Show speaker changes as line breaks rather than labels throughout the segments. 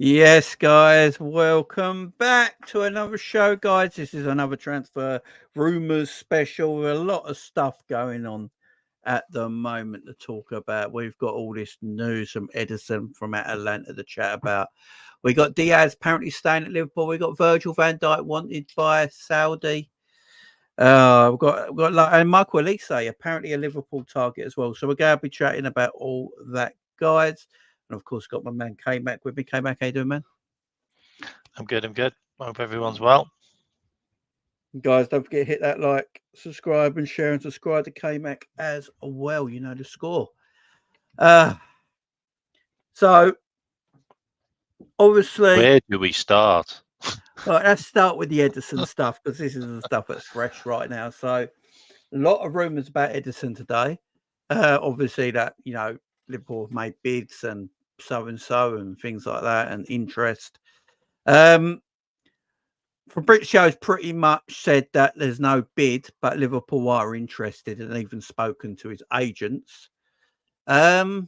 Yes, guys, welcome back to another show, guys. This is another transfer rumors special. A lot of stuff going on at the moment to talk about. We've got all this news from Ederson from Atlanta to chat about. We got Diaz apparently staying at Liverpool. We got Virgil van Dijk wanted by Saudi. We've got like, and Michel Olise, apparently a Liverpool target as well. So we're going to be chatting about all that, guys. And of course, got my man K-Mac with me. K-Mac, how you doing, man?
I'm good. I hope everyone's well.
Guys, don't forget to hit that like, subscribe, and share, and subscribe to K-Mac as well. You know the score. So obviously,
Where do we start?
right, let's start with the Ederson stuff because this is the stuff that's fresh right now. So a lot of rumours about Ederson today. Obviously, that Liverpool have made bids and so and things like that, and interest. Fabrizio has pretty much said that there's no bid, but Liverpool are interested and even spoken to his agents. I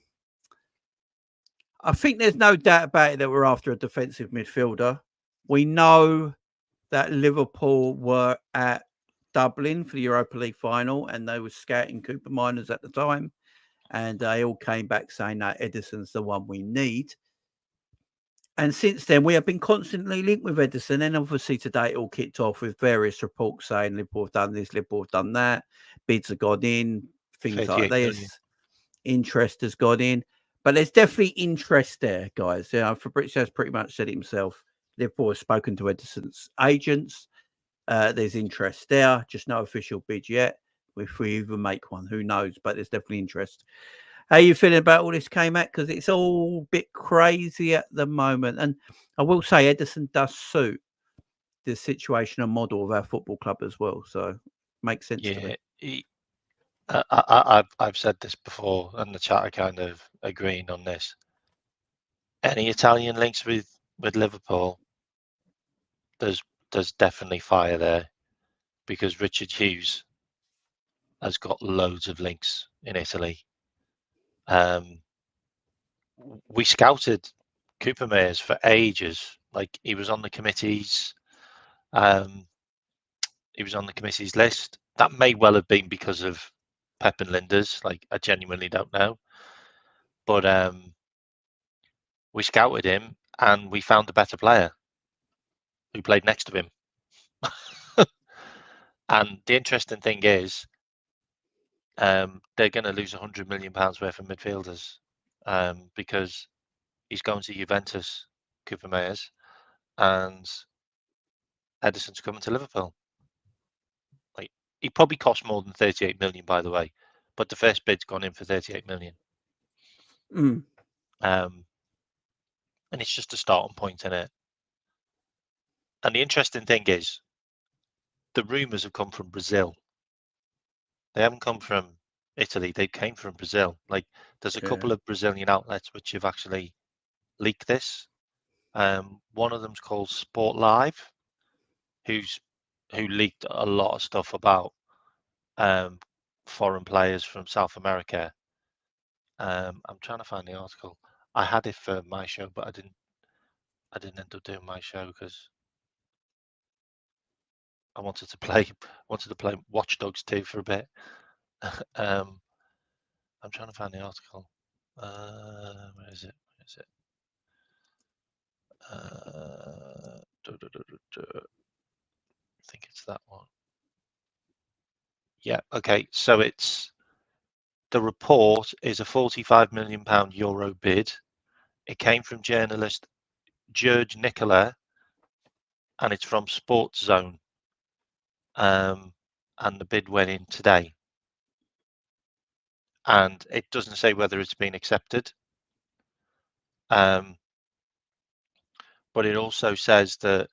think there's no doubt about it that we're after a defensive midfielder. We know that Liverpool were at Dublin for the Europa League final and they were scouting Cooper Miners at the time. And they all came back saying that Ederson's the one we need. And since then, we have been constantly linked with Ederson. And obviously, today it all kicked off with various reports saying Liverpool have done this, Liverpool have done that, bids have gone in, things like
38 million.
this, interest has gone in. But there's definitely interest there, guys. Fabrizio's pretty much said it himself. Liverpool has spoken to Ederson's agents. There's interest there, just no official bid yet. If we even make one, who knows? But there's definitely interest. How you feeling about all this, K-Mac? Because it's all a bit crazy at the moment. And I will say Ederson does suit the situation and model of our football club as well. So makes sense to me.
I've said this before, and the chat are kind of agreeing on this. Any Italian links with Liverpool, there's definitely fire there, because Richard Hughes has got loads of links in Italy. We scouted Cooper Mayers for ages. Like, he was on the committees. He was on the committee's list. That may well have been because of Pep and Linda's. Like, I genuinely don't know. But we scouted him and we found a better player who played next to him. And the interesting thing is, they're going to lose £100 million worth of midfielders, because he's going to Juventus, Cooper Mayers, and Ederson's coming to Liverpool. Like, he probably cost more than 38 million, by the way, but the first bid's gone in for 38 million. And it's just a starting point in it. And the interesting thing is, the rumours have come from Brazil. They haven't come from Italy. They came from Brazil. Like, there's a couple of Brazilian outlets which have actually leaked this. One of them's called Sport Live, who leaked a lot of stuff about foreign players from South America. I'm trying to find the article. I had it for my show, but I didn't end up doing my show because I wanted to play Watch Dogs 2 for a bit. I'm trying to find the article. Where is it? I think it's that one. Yeah. Okay. So the report is a £45 million Euro bid. It came from journalist George Nicola, and it's from Sports Zone. And the bid went in today. And it doesn't say whether it's been accepted. But it also says that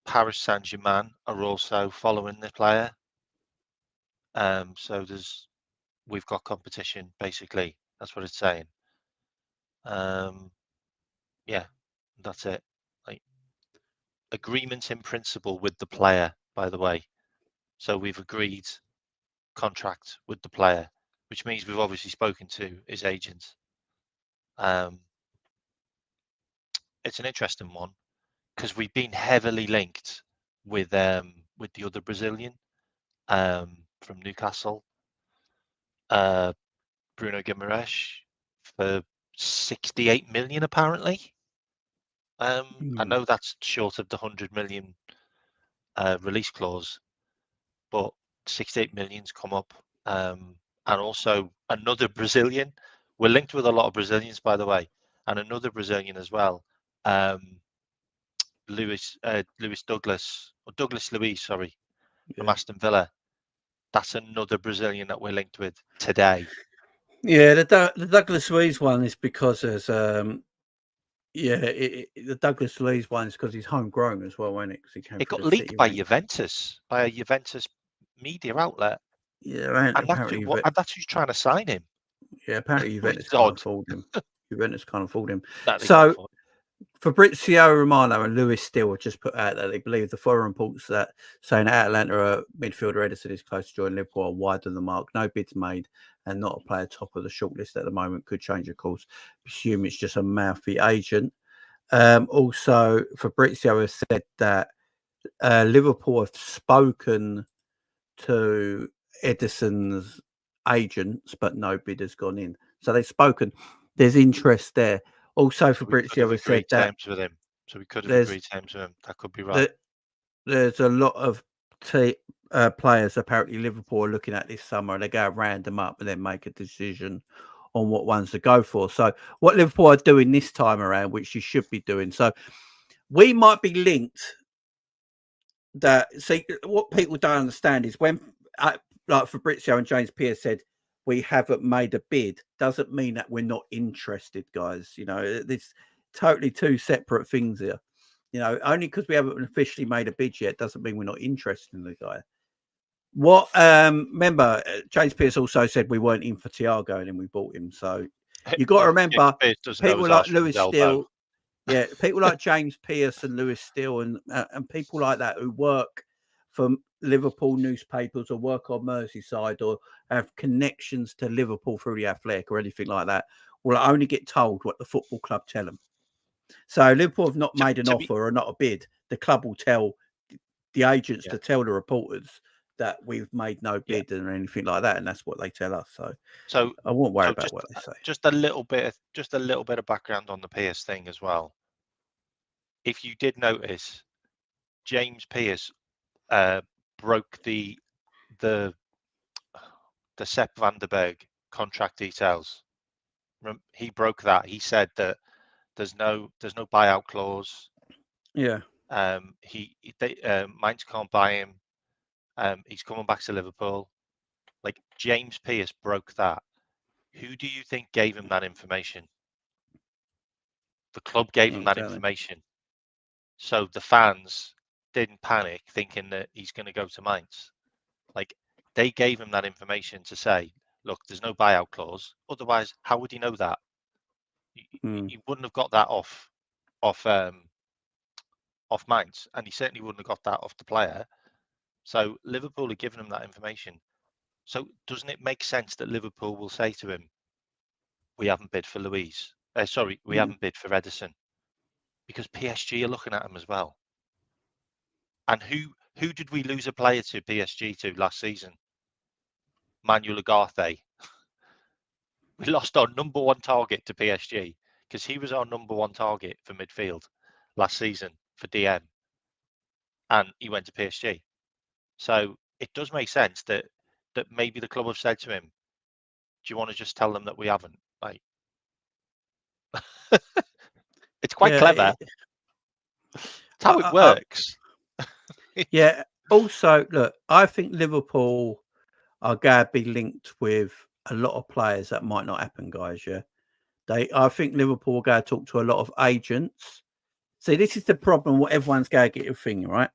Paris Saint-Germain are also following the player. So we've got competition, basically. That's what it's saying. Yeah, that's it. Like, agreement in principle with the player, by the way. So we've agreed contract with the player, which means we've obviously spoken to his agent. it's an interesting one because we've been heavily linked with the other Brazilian from Newcastle, Bruno Guimaraes, for 68 million apparently. I know that's short of the 100 million release clause, but 68 million's come up. And also another Brazilian. We're linked with a lot of Brazilians, by the way, and another Brazilian as well. Douglas Luiz, sorry, from Aston Villa. That's another Brazilian that we're linked with today.
Yeah, the Douglas Luiz one is because there's the Douglas Luiz one is because he's homegrown as well, isn't it? Because he came.
It got leaked by Juventus, by a Juventus media outlet.
Yeah,
and that's who's trying to sign him.
Yeah, apparently Juventus can't afford him. Juventus can't afford him. So Fabrizio Romano and Lewis Steele have just put out that they believe the foreign reports that saying Atalanta midfielder Ederson is close to joining Liverpool are wide of the mark. No bids made and not a player top of the shortlist at the moment. Could change, of course. Presume it's just a mouthy agent. Also, Fabrizio has said that Liverpool have spoken to Ederson's agents, but no bid has gone in. So they've spoken. There's interest there. Also, Fabrizio has said that
with him. So we could have agreed terms with him. That could be right.
There's a lot of players apparently Liverpool are looking at this summer, and they go round them up and then make a decision on what ones to go for. So what Liverpool are doing this time around, which you should be doing. So we might be linked. What people don't understand is when, like Fabrizio and James Pearce said, we haven't made a bid, doesn't mean that we're not interested, guys. You know, it's totally two separate things here. You know, only because we haven't officially made a bid yet doesn't mean we're not interested in the guy. What remember, James Pearce also said we weren't in for Thiago and then we bought him. So you got to remember people like Lewis Steele. Yeah, people like James Pearce and Lewis Steele and people like that who work for Liverpool newspapers or work on Merseyside or have connections to Liverpool through the Athletic or anything like that will only get told what the football club tell them. So Liverpool have not made an offer or not a bid. The club will tell the agents to tell the reporters that we've made no bid or anything like that, and that's what they tell us. So I won't worry about what they say.
Just a little bit of background on the Pearce thing as well. If you did notice, James Pearce broke the Sepp van der Berg contract details. He broke that. He said that there's no buyout clause.
Yeah.
Mainz can't buy him. He's coming back to Liverpool. Like James Pearce broke that. Who do you think gave him that information? The club gave him that information. So the fans didn't panic thinking that he's going to go to Mainz. Like they gave him that information to say, look, there's no buyout clause. Otherwise, how would he know that? He wouldn't have got that off Mainz, and he certainly wouldn't have got that off the player. So Liverpool are giving him that information. So doesn't it make sense that Liverpool will say to him, we haven't bid for Luiz. We haven't bid for Ederson. Because PSG are looking at him as well. And who did we lose a player to PSG to last season? Manuel Ugarte. We lost our number one target to PSG because he was our number one target for midfield last season for DM. And he went to PSG. So it does make sense that maybe the club have said to him, do you want to just tell them that we haven't? Like, it's quite clever. It's how it works.
Yeah. Also, look, I think Liverpool are going to be linked with a lot of players that might not happen, guys. Yeah. I think Liverpool are going to talk to a lot of agents. See, this is the problem. What everyone's going to get a thing, right?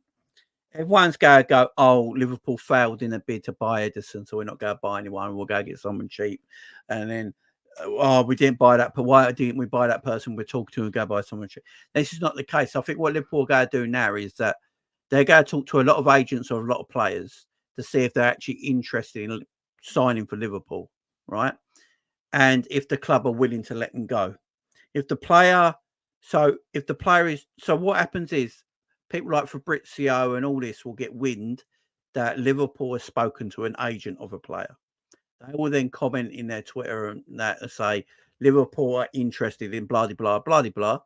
Everyone's going to go, oh, Liverpool failed in a bid to buy Ederson, so we're not going to buy anyone. We'll go get someone cheap. And then, oh, we didn't buy that. But why didn't we buy that person we're talking to and go buy someone cheap? This is not the case. I think what Liverpool are going to do now is that they're going to talk to a lot of agents or a lot of players to see if they're actually interested in signing for Liverpool, right? And if the club are willing to let them go. If the player So if the player is, so what happens is people like Fabrizio and all this will get wind that Liverpool has spoken to an agent of a player. They will then comment in their Twitter and that and say Liverpool are interested in blah blah blah blah.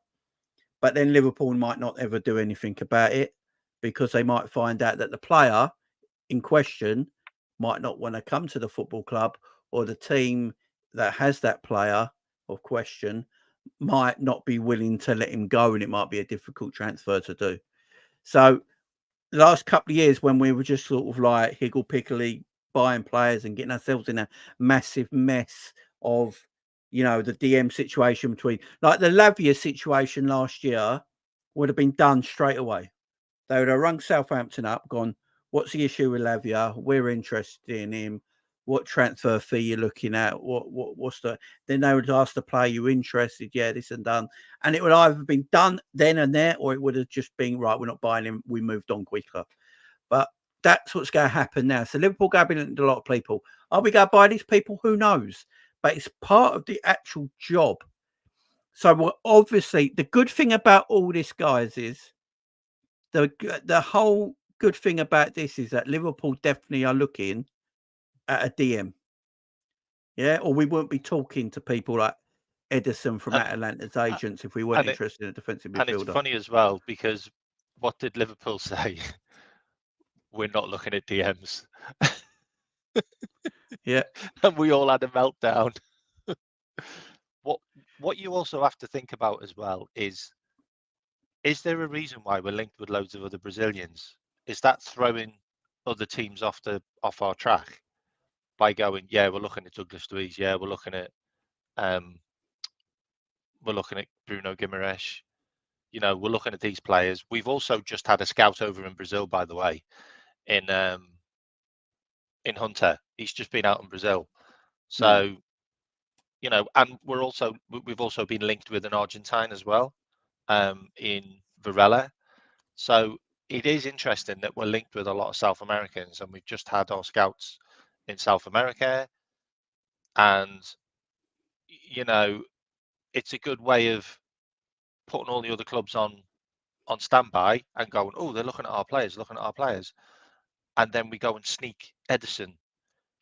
But then Liverpool might not ever do anything about it because they might find out that the player in question might not want to come to the football club, or the team that has that player of question might not be willing to let him go, and it might be a difficult transfer to do. So the last couple of years when we were just sort of like higgle-piggledy buying players and getting ourselves in a massive mess of, you know, the DM situation between, like the Lavia situation last year would have been done straight away. They would have rung Southampton up, gone, what's the issue with Lavia? We're interested in him. What transfer fee you're looking at? What's the? Then they would ask the player, you interested? Yeah, this and done. And it would either been done then and there, or it would have just been, right, we're not buying him. We moved on quicker. But that's what's going to happen now. So Liverpool going to be looking at a lot of people. Are we going to buy these people? Who knows? But it's part of the actual job. So we're obviously, the good thing about all this, guys, is the whole good thing about this is that Liverpool definitely are looking at a DM. Yeah, or we won't be talking to people like Ederson from Atalanta's agents if we weren't interested in a defensive midfielder.
And it's funny as well, because what did Liverpool say? We're not looking at DMs.
Yeah.
And we all had a meltdown. What you also have to think about as well is there a reason why we're linked with loads of other Brazilians? Is that throwing other teams off our track by going, yeah, we're looking at Douglas Luiz, yeah, we're looking at Bruno Guimaraes, you know, we're looking at these players. We've also just had a scout over in Brazil, by the way, in Hunter. He's just been out in Brazil, so you know, and we've also been linked with an Argentine as well, in Varela. So it is interesting that we're linked with a lot of South Americans, and we've just had our scouts in South America, and you know, it's a good way of putting all the other clubs on standby and going, oh, they're looking at our players, and then we go and sneak Ederson.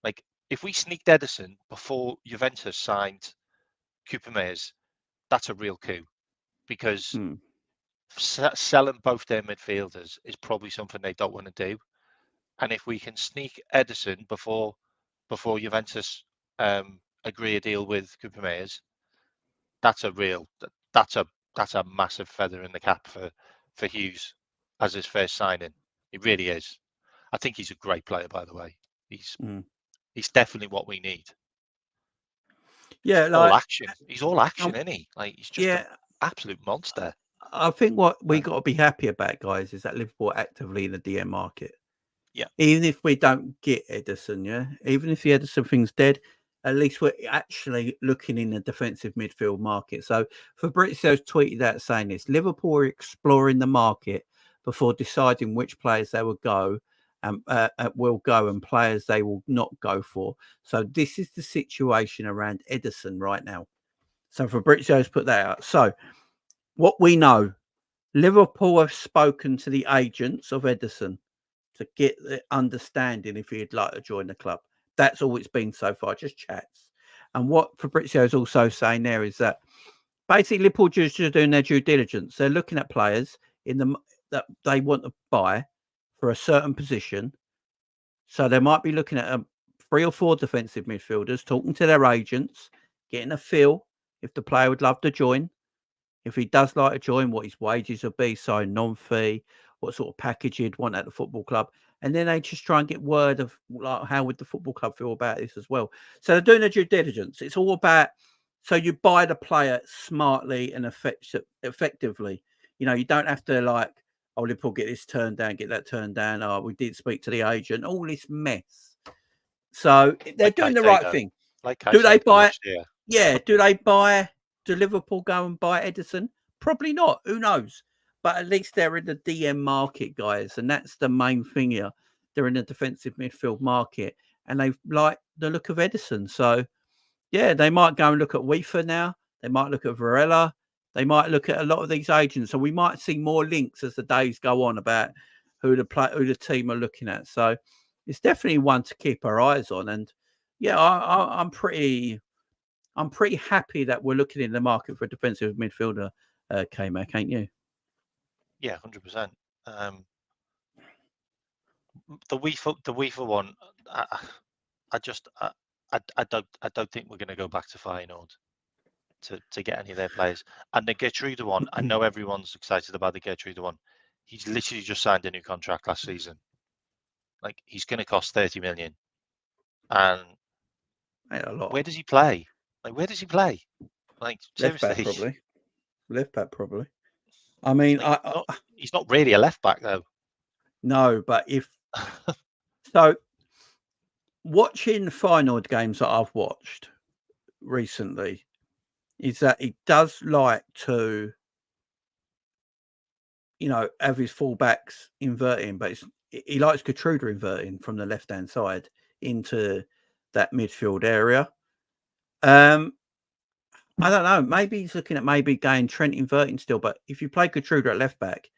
Like, if we sneaked Ederson before Juventus signed Crysencio, that's a real coup, because selling both their midfielders is probably something they don't want to do. And if we can sneak Ederson before Juventus agree a deal with Crysencio, that's a massive feather in the cap for Hughes as his first signing. It really is. I think he's a great player, by the way. He's definitely what we need.
Yeah,
all action. He's all action, isn't he? Like, he's just an absolute monster.
I think what we got to be happy about, guys, is that Liverpool are actively in the DM market.
Yeah.
Even if we don't get Ederson, even if the Ederson thing's dead, at least we're actually looking in the defensive midfield market. So Fabrizio's tweeted out saying this: Liverpool are exploring the market before deciding which players they will go and players they will not go for. So this is the situation around Ederson right now. So Fabrizio's put that out. So what we know, Liverpool have spoken to the agents of Ederson to get the understanding if he'd like to join the club. That's all it's been so far, just chats. And what Fabrizio is also saying there is that basically Liverpool just doing their due diligence. They're looking at players that they want to buy for a certain position. So they might be looking at 3 or 4 defensive midfielders, talking to their agents, getting a feel if the player would love to join. If he does like to join, what his wages will be, so non-fee, what sort of package he'd want at the football club. And then they just try and get word of like how would the football club feel about this as well. So they're doing their due diligence. It's all about, so you buy the player smartly and effectively. You know, you don't have to like, oh, Liverpool get this turned down, get that turned down. Oh, we did speak to the agent. All this mess. So they're doing the right thing.
Do they buy?
Yeah. Do they buy? Do Liverpool go and buy Ederson? Probably not. Who knows? But at least they're in the DM market, guys, and that's the main thing here. They're in the defensive midfield market, and they like the look of Ederson. So, yeah, they might go and look at Weaver now. They might look at Varela. They might look at a lot of these agents, and we might see more links as the days go on about who the team are looking at. So it's definitely one to keep our eyes on. And yeah, I'm pretty happy that we're looking in the market for a defensive midfielder, K-Mac, ain't you?
Yeah, 100%. The UEFA one, I don't think we're going to go back to Feyenoord to get any of their players. And the Gertrude one, I know everyone's excited about the Gertrude one. He's literally just signed a new contract last season. Like, he's going to cost 30 million. And
Ain't a lot.
where does he play? Like, where does he play? Like,
Left
seriously.
back probably. Left back probably. I mean,
Like, he's not really a left back though.
No, but if so, watching Feyenoord games that I've watched recently is that he does like to, have his fullbacks inverting, but he likes Gertrude inverting from the left hand side into that midfield area. I don't know. Maybe he's looking at going Trent inverting still, but if you play Gertrude at left back,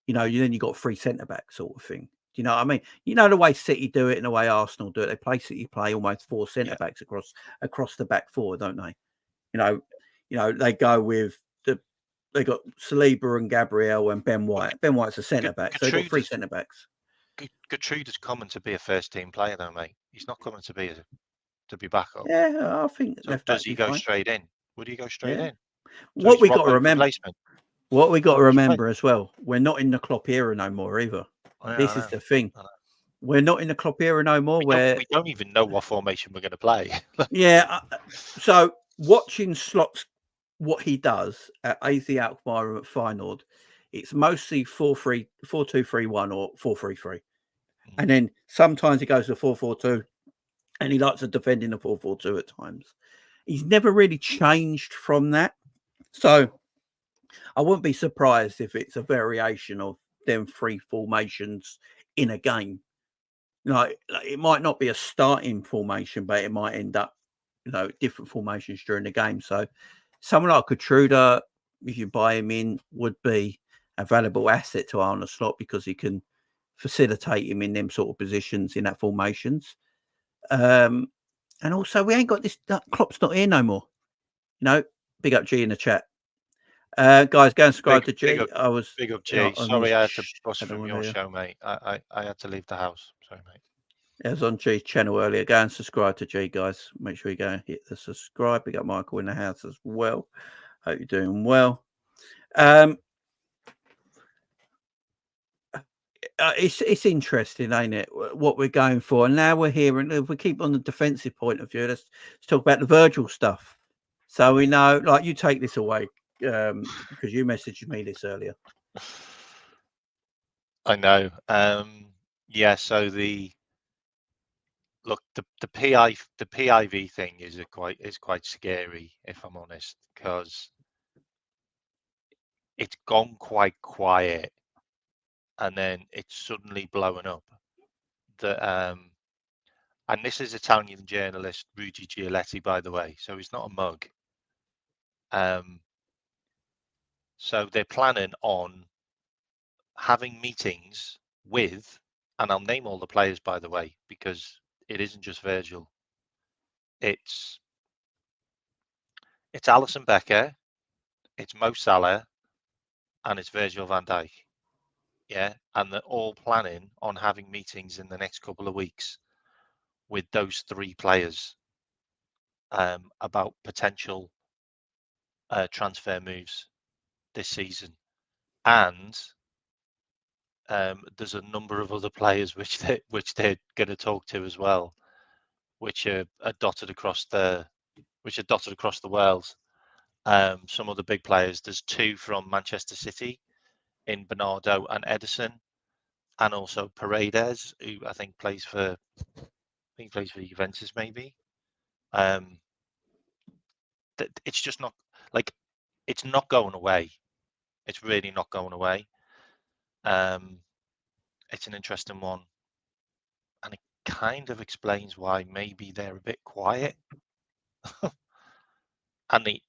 then you got 3 centre back sort of thing. Do you know what I mean? You know the way City do it and the way Arsenal do it. They play almost 4 centre backs across the back four, don't they? They go with they got Saliba and Gabriel and Ben White. Ben White's a centre back, so they've got 3 centre backs.
Gertrude is coming to be a first team player, though, mate. He's not coming to be backup.
Yeah, I think.
So does he go straight in? Would he go straight in? So
What we got to remember.
Replacement.
What we got to remember as well, we're not in the Klopp era no more either. This is the thing. We're not in the Klopp era no more.
We don't even know what formation we're going to play.
Yeah. So watching Slot's what he does at AZ Alkmaar at Feyenoord, it's mostly 4-3, 4-2-3-1 or 4-3-3, and then sometimes he goes to 4-4-2, and he likes to defend in a 4-4-2 at times. He's never really changed from that, so I wouldn't be surprised if it's a variation of them 3 formations in a game. Like it might not be a starting formation, but it might end up, different formations during the game. So someone like Gertrude, if you buy him in, would be a valuable asset to Arne Slot because he can facilitate him in them sort of positions in that formations. And also, we ain't got this. Klopp's not here no more. Big up G in the chat. Guys, go and subscribe to G.
Big up G. Sorry, I had to bust from your show, mate. I had to leave the house. Sorry, mate.
I was on G's channel earlier. Go and subscribe to G, guys. Make sure you go and hit the subscribe. We got Michael in the house as well. Hope you're doing well. It's interesting, ain't it? What we're going for. And now we're here, and if we keep on the defensive point of view, let's talk about the Virgil stuff. So we know, like, you take this away because you messaged me this earlier.
I know. Yeah. So the PIV thing is quite scary, if I'm honest, because it's gone quite quiet, and then it's suddenly blowing up. And this is Italian journalist Rudy Giolletti, by the way, so he's not a mug. So they're planning on having meetings with, and I'll name all the players, by the way, because it isn't just Virgil. It's Alisson Becker, it's Mo Salah, and it's Virgil van Dijk. Yeah, and they're all planning on having meetings in the next couple of weeks with those 3 players about potential transfer moves this season. And there's a number of other players which they're going to talk to as well, which are dotted across the world. Some of the big players. There's 2 from Manchester City, in Bernardo and Ederson, and also Paredes, who I think plays for Juventus, maybe. It's just not it's not going away. It's really not going away. It's an interesting one, and it kind of explains why maybe they're a bit quiet. And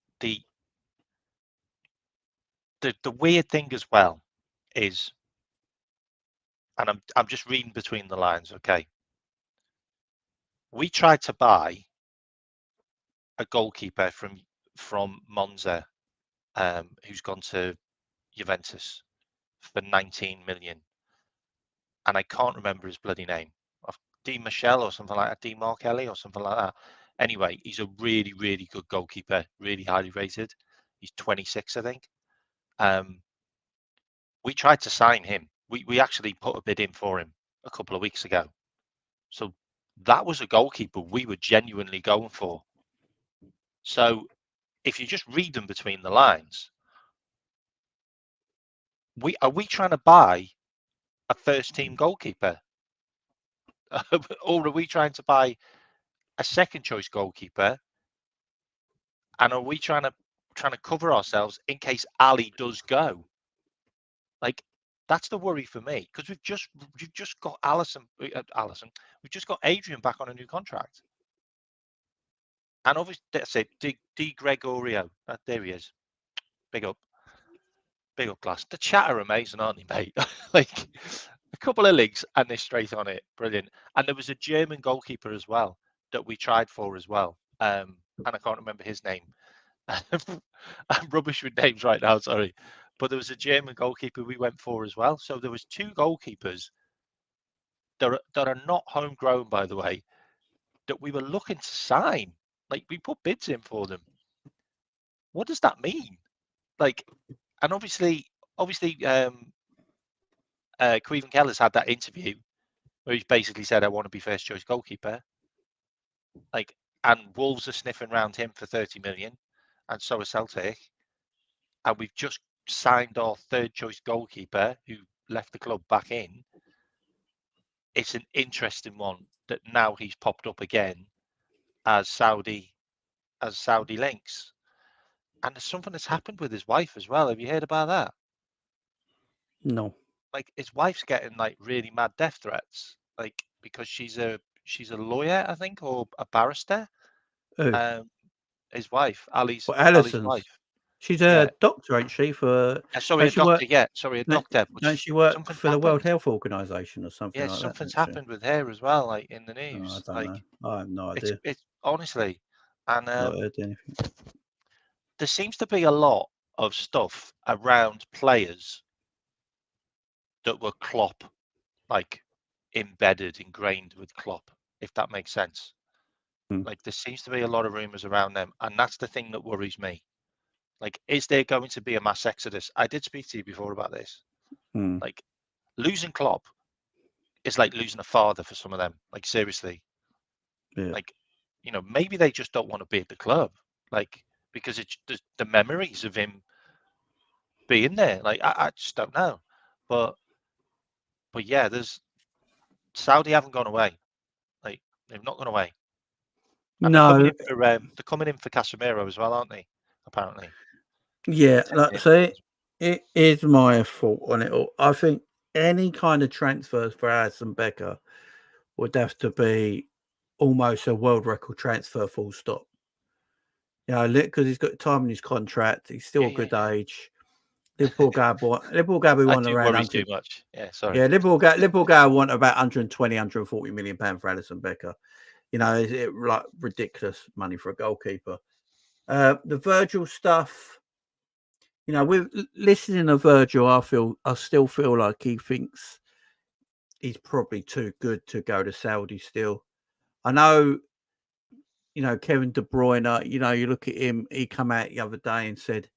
the weird thing as well is, and I'm just reading between the lines, okay? We tried to buy a goalkeeper from Monza, who's gone to Juventus for 19 million, and I can't remember his bloody name. Di Michel or something like that, Di Markelli or something like that. Anyway, he's a really, really good goalkeeper, really highly rated. He's 26, I think. We tried to sign him. We actually put a bid in for him a couple of weeks ago. So that was a goalkeeper we were genuinely going for. So if you just read them between the lines, are we trying to buy a first team goalkeeper? Or are we trying to buy a second choice goalkeeper? And are we trying to cover ourselves in case Ali does go? Like, that's the worry for me, because we've just got Alisson. We've just got Adrian back on a new contract, and obviously that's it. Di Gregorio, there he is. Big up, Glass. The chat are amazing, aren't they, mate? Like, a couple of links and they're straight on it, brilliant. And there was a German goalkeeper as well that we tried for as well, and I can't remember his name. I'm rubbish with names right now, sorry. But there was a German goalkeeper we went for as well. So there was two goalkeepers that are not homegrown, by the way, that we were looking to sign. Like, we put bids in for them. What does that mean? Like, and obviously, Crysencio Keller's had that interview where he's basically said, "I want to be first choice goalkeeper." Like, and Wolves are sniffing around him for 30 million, and so are Celtic. And we've just signed our third choice goalkeeper who left the club back in. It's an interesting one that now he's popped up again as Saudi links. And there's something that's happened with his wife as well. Have you heard about that?
No.
Like, his wife's getting like really mad death threats, like, because she's a lawyer, I think, or a barrister.
Who?
His wife, Ali's
Alison's.
wife.
She's a
Yeah.
doctor, ain't she?
Sorry, a doctor. Yeah, sorry, a doctor. But
Don't she work
something's
for the World
happened.
Health Organization or something
Yeah,
like that?
something's happened with her as well, like in the
Oh, I
news.
don't
Like,
know. I have no idea.
it's honestly, and
Not heard anything.
there seems to be a lot of stuff around players that were Klopp, like, ingrained with Klopp, if that makes sense. Like, there seems to be a lot of rumours around them, and that's the thing that worries me. Like, is there going to be a mass exodus? I did speak to you before about this. Like, losing Klopp is like losing a father for some of them. Like, seriously.
Yeah.
Like, maybe they just don't want to be at the club, like, because it's the memories of him being there. Like, I just don't know. But yeah, there's Saudi haven't gone away. Like, they've not gone away. And
No.
they're coming in for Casemiro as well, aren't they? Apparently.
Yeah, see, it is my fault on it all. I think any kind of transfers for Alisson Becker would have to be almost a world record transfer, full stop. Because he's got time in his contract. He's still a good age. Liverpool guy want
I do
around
worry
100.
too much. Yeah, sorry.
Yeah, Liverpool guy want about 120, 140 million pound for Alisson Becker. It's like ridiculous money for a goalkeeper. The Virgil stuff. With listening to Virgil, I still feel like he thinks he's probably too good to go to Saudi still. I know, Kevin De Bruyne, you look at him, he come out the other day and said,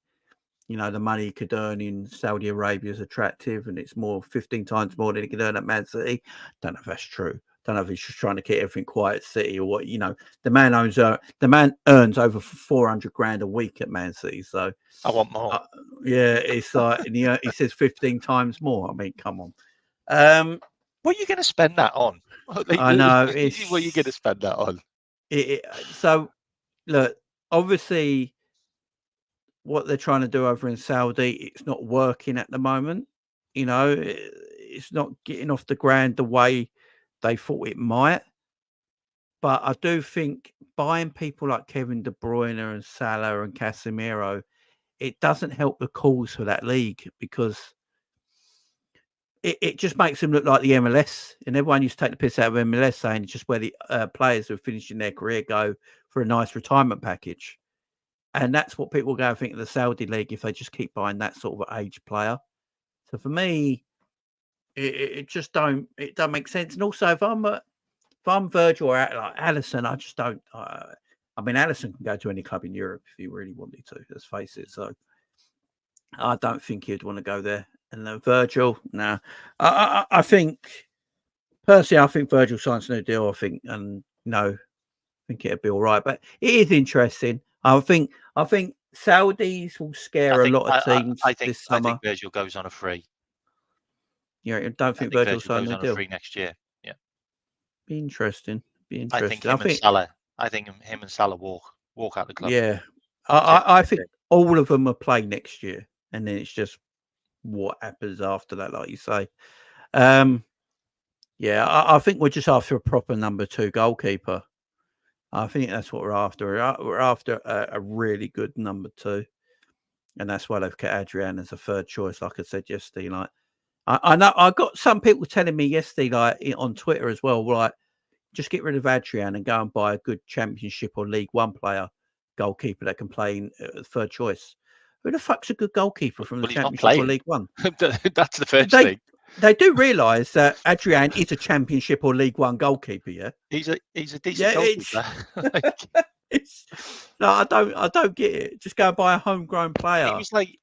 the money he could earn in Saudi Arabia is attractive and it's 15 times more than he could earn at Man City. Don't know if that's true. Don't know if he's just trying to keep everything quiet at City or what. The man earns over 400 grand a week at Man City. So
I want more.
yeah, it's like he says 15 times more. I mean, come on.
What are you going to spend that on?
I know.
What are you going to spend that on?
So look, obviously, what they're trying to do over in Saudi, it's not working at the moment. It's not getting off the ground the way they thought it might. But I do think buying people like Kevin De Bruyne and Salah and Casemiro it doesn't help the cause for that league because it just makes them look like the MLS. And everyone used to take the piss out of MLS, saying it's just where the players who are finishing their career go for a nice retirement package. And that's what people go and think of the Saudi league if they just keep buying that sort of age player. So for me, it just don't make sense. And also, if I'm Virgil or like Ederson, I just don't. I mean, Ederson can go to any club in Europe if he really wanted to. Let's face it. So I don't think he'd want to go there. And then Virgil, no. I think personally, I think Virgil signs a new deal. I think I think it'd be all right. But it is interesting. I think Saudis will scare a lot of teams this summer.
I think Virgil goes on a free.
Yeah, don't think Virgil signs a new deal.
Free next year. Yeah,
be interesting.
I think him and Salah walk out the club.
Yeah, I think all of them will play next year, and then it's just what happens after that, like you say. Yeah, I think we're just after a proper number 2 goalkeeper. I think that's what we're after. We're after a really good number 2, and that's why they've kept Adrian as a third choice. Like I said yesterday, like I know I got some people telling me yesterday, like on Twitter as well, like just get rid of Adrian and go and buy a good Championship or League One player goalkeeper that can play in third choice. Who the fuck's a good goalkeeper from the Championship or League One?
That's the first thing.
They do realise that Adrian is a Championship or League One goalkeeper. Yeah,
he's a decent goalkeeper.
No, I don't get it. Just go and buy a homegrown player.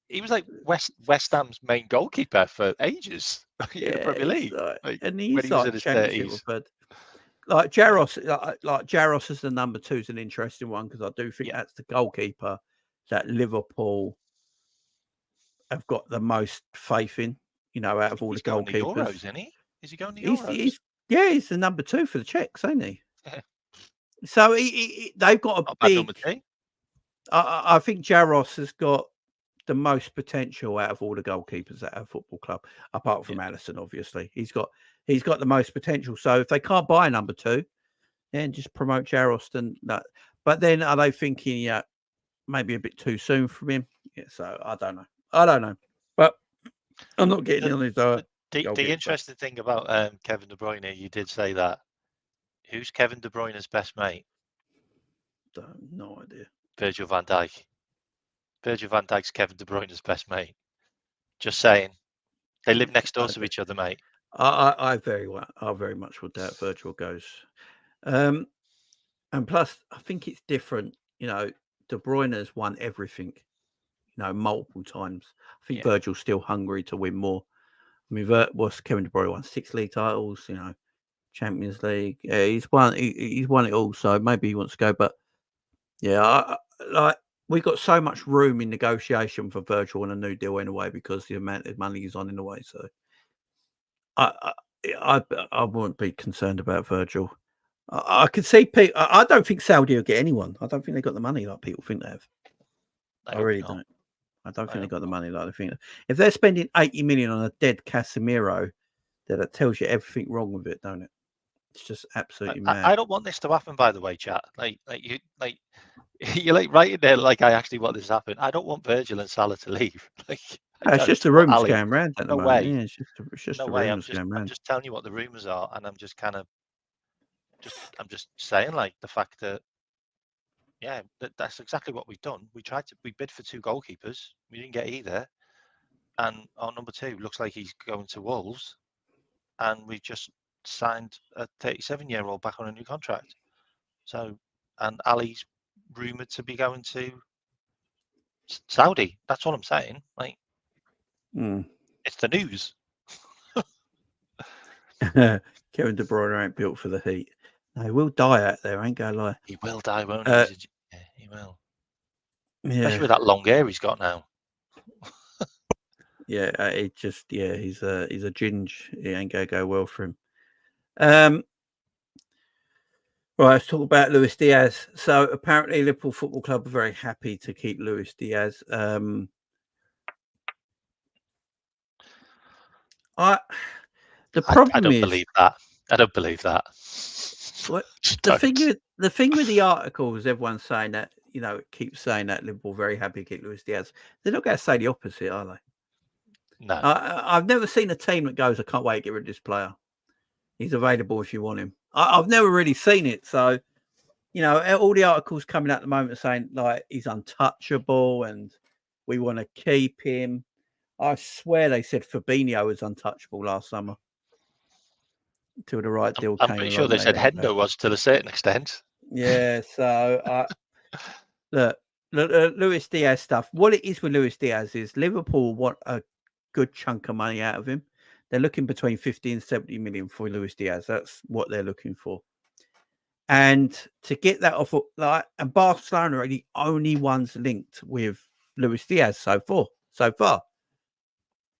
He was like West Ham's main goalkeeper for ages in the Premier League.
And he's like Championship. Like Jaros as the number 2 is an interesting one because I do think that's the goalkeeper that Liverpool have got the most faith in. Out of all the goalkeepers.
He's going to Euros, isn't he? Is he going to Euros?
He's the number 2 for the Czechs, ain't he? Yeah. So they've got a big. I think Jaros has got the most potential out of all the goalkeepers at our football club, apart from Ederson, obviously. He's got the most potential. So if they can't buy a number 2, then just promote Jaros and that. But then are they thinking, maybe a bit too soon from him? Yeah. So I don't know. But I'm not getting on his.
The interesting thing about Kevin De Bruyne, you did say that. Who's Kevin De Bruyne's best mate?
No idea.
Virgil van Dijk. Virgil van Dijk's Kevin De Bruyne's best mate. Just saying. They live next door to each other, mate.
I very much would doubt Virgil goes. And plus, I think it's different. De Bruyne has won everything. Multiple times. I think Virgil's still hungry to win more. I mean, what's Kevin De Bruyne won 6 league titles, Champions League. Yeah, he's won it all. So maybe he wants to go. But we got so much room in negotiation for Virgil on a new deal anyway because the amount of money is on in a way. So I wouldn't be concerned about Virgil. I could see people. I don't think Saudi will get anyone. I don't think they got the money like people think they have. I really don't. I don't think they got the money like they think. If they're spending 80 million on a dead Casemiro, then it tells you everything wrong with it, don't it? It's just absolutely mad.
I don't want this to happen, by the way, chat. You're right in there. Like I actually want this to happen. I don't want Virgil and Salah to leave.
It's just the rumours going around at the moment.
Way.
Yeah, it's just the rumours going around.
I'm just telling you what the rumours are, and I'm just I'm just saying the fact that. Yeah, that's exactly what we've done. We bid for 2 goalkeepers. We didn't get either. And our number 2 looks like he's going to Wolves. And we just signed a 37-year-old back on a new contract. So, and Ali's rumoured to be going to Saudi. That's all I'm saying. It's the news.
Kevin De Bruyne ain't built for the heat. No, he will die out there, I ain't gonna lie.
He will die, won't he? He will.
Yeah.
Especially with that long hair he's got now.
He's a ginge. It ain't gonna go well for him. Right, let's talk about Luis Diaz. So apparently Liverpool Football Club are very happy to keep Luis Diaz. I don't
believe that. I don't believe that.
The thing with the articles, everyone's saying that you know, keep saying that Liverpool very happy to keep Luis Diaz. They're not going to say the opposite, are they?
No.
I've never seen a team that goes, I can't wait to get rid of this player. He's available if you want him. I've never really seen it. So, you know, all the articles coming out at the moment saying like he's untouchable and we want to keep him. I swear they said Fabinho was untouchable last summer until the right deal came along.
I'm pretty sure they said Hendo was to a certain extent.
Yeah, so look, Luis Diaz stuff. What it is with Luis Diaz is Liverpool want a good chunk of money out of him. They're looking between 50 and 70 million for Luis Diaz. That's what they're looking for. And to get that off, like, and Barcelona are the only ones linked with Luis Diaz so far.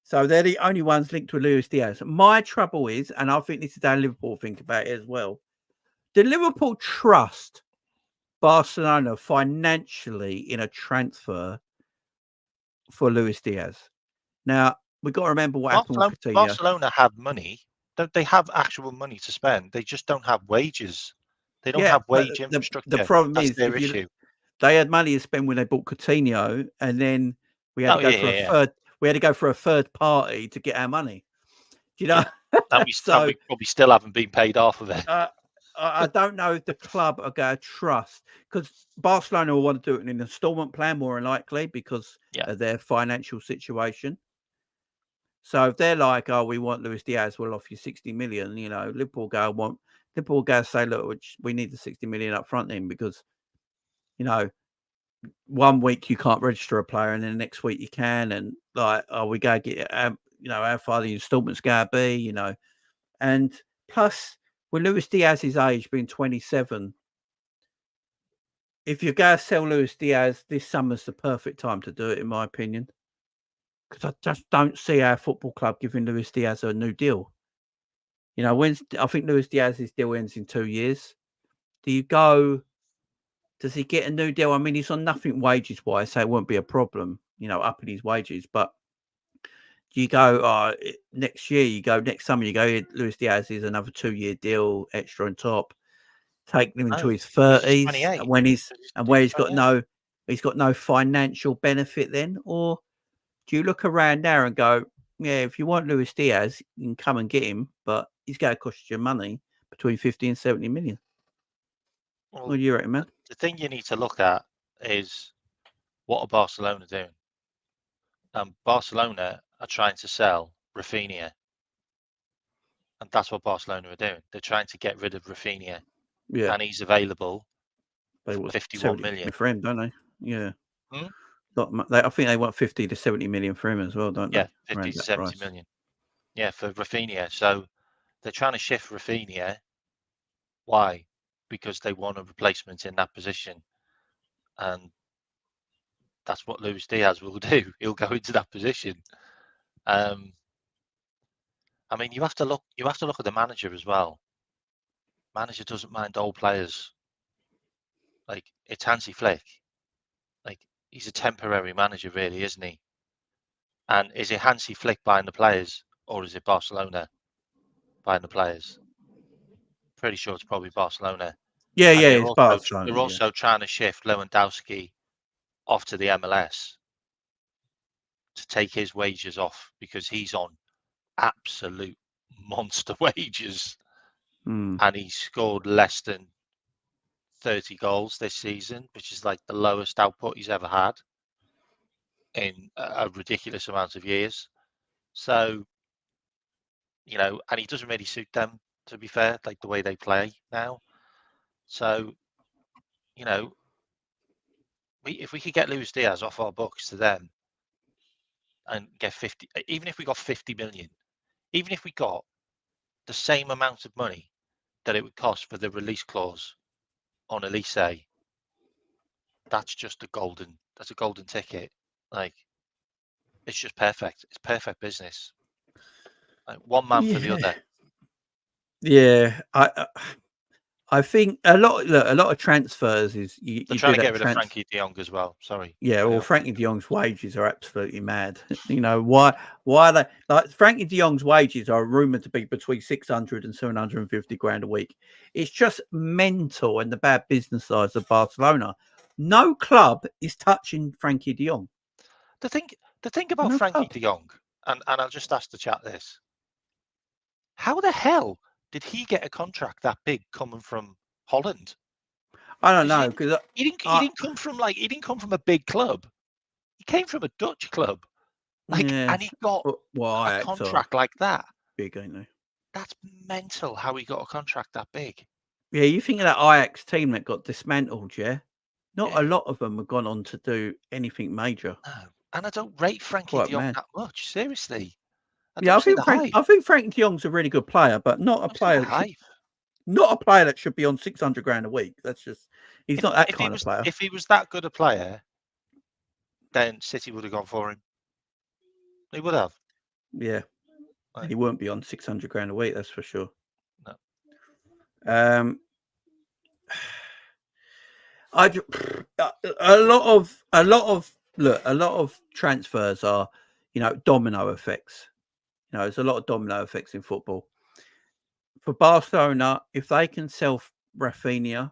So they're the only ones linked with Luis Diaz. My trouble is, and I think this is how Liverpool think about it as well, the Liverpool trust Barcelona financially in a transfer for Luis Diaz. Now, we've got to remember what happened with Coutinho.
Barcelona have money. They have actual money to spend. They just don't have wages. They don't have wage infrastructure.
The problem
That's
is
their issue.
They had money to spend when they bought Coutinho, and then we had to go for a third. We had to go for a third party to get our money. Do you know?
Yeah. And we probably still haven't been paid off of it.
I don't know if the club are going to trust, because Barcelona will want to do it in an instalment plan more than likely because of their financial situation. So if they're like, oh, we want Luis Diaz, we'll offer you 60 million, you know, Liverpool go say, look, we need the 60 million up front then, because, you know, 1 week you can't register a player and then the next week you can, and like, oh, we go get, you know, how far the installment's going to be, you know, and plus with Luis Diaz's age being 27, if you're going to sell Luis Diaz, this summer's the perfect time to do it, in my opinion, because I just don't see our football club giving Luis Diaz a new deal. You know, I think Luis Diaz's deal ends in 2 years. Does he get a new deal? I mean, he's on nothing wages wise, so it won't be a problem, you know, upping his wages. But you go next summer, you go, Luis Diaz is another 2-year deal extra on top, taking him into his 30s, where he's got no financial benefit then? Or do you look around now and go, yeah, if you want Luis Diaz, you can come and get him, but he's going to cost you money between 50 and 70 million.
Well,
what do you reckon, man?
The thing you need to look at is what are Barcelona doing? Barcelona are trying to sell Rafinha. And that's what Barcelona are doing. They're trying to get rid of Rafinha.
Yeah.
And he's available for 51 million.
For him, don't they? Yeah.
Hmm?
I think they want 50 to 70 million for him as well, don't they?
Yeah, 50 to 70 million. Yeah, for Rafinha. So they're trying to shift Rafinha. Why? Because they want a replacement in that position. And that's what Luis Diaz will do. He'll go into that position. I mean, you have to look at the manager as well. Manager doesn't mind old players. Like, it's Hansi Flick. Like, he's a temporary manager, really, isn't he? And is it Hansi Flick buying the players, or is it Barcelona buying the players? Pretty sure it's probably Barcelona.
Yeah, it's Barcelona.
They're also trying to shift Lewandowski off to the MLS to take his wages off, because he's on absolute monster wages. And he scored less than 30 goals this season, which is like the lowest output he's ever had in a ridiculous amount of years. So, you know, and he doesn't really suit them, to be fair, like the way they play now. So, you know, if we could get Luis Diaz off our books to them and get 50, even if we got 50 million, even if we got the same amount of money that it would cost for the release clause on Olise, that's a golden ticket. Like, it's just perfect. It's perfect business. Like, one man for the other.
Yeah, I think a lot of transfers is
They're trying to get rid of Frankie de Jong as well. Sorry.
Yeah, well, Frankie de Jong's wages are absolutely mad. You know, why are they, like, Frankie de Jong's wages are rumored to be between 600 and 750 grand a week. It's just mental, and the bad business sides of Barcelona. No club is touching Frankie de Jong.
The thing about
No
Frankie
club.
de Jong, and I'll just ask the chat this: how the hell did he get a contract that big coming from Holland?
I don't know because
He didn't come from a big club. He came from a Dutch club, and he got a contract like that.
Big, ain't they?
That's mental. How he got a contract that big.
Yeah, you think of that Ajax team that got dismantled, yeah? Not
Yeah.
a lot of them have gone on to do anything major.
No, and I don't rate Frankie de Jong that much. Seriously,
I think Frankie de Jong's a really good player, but not a player. Not a player that should be on 600 grand a week. That's just he's not that kind of player.
If he was that good a player, then City would have gone for him. They would have.
Yeah, and he won't be on 600 grand a week. That's for sure.
No.
A lot of transfers are, domino effects. There's a lot of domino effects in football. For Barcelona, if they can sell Rafinha,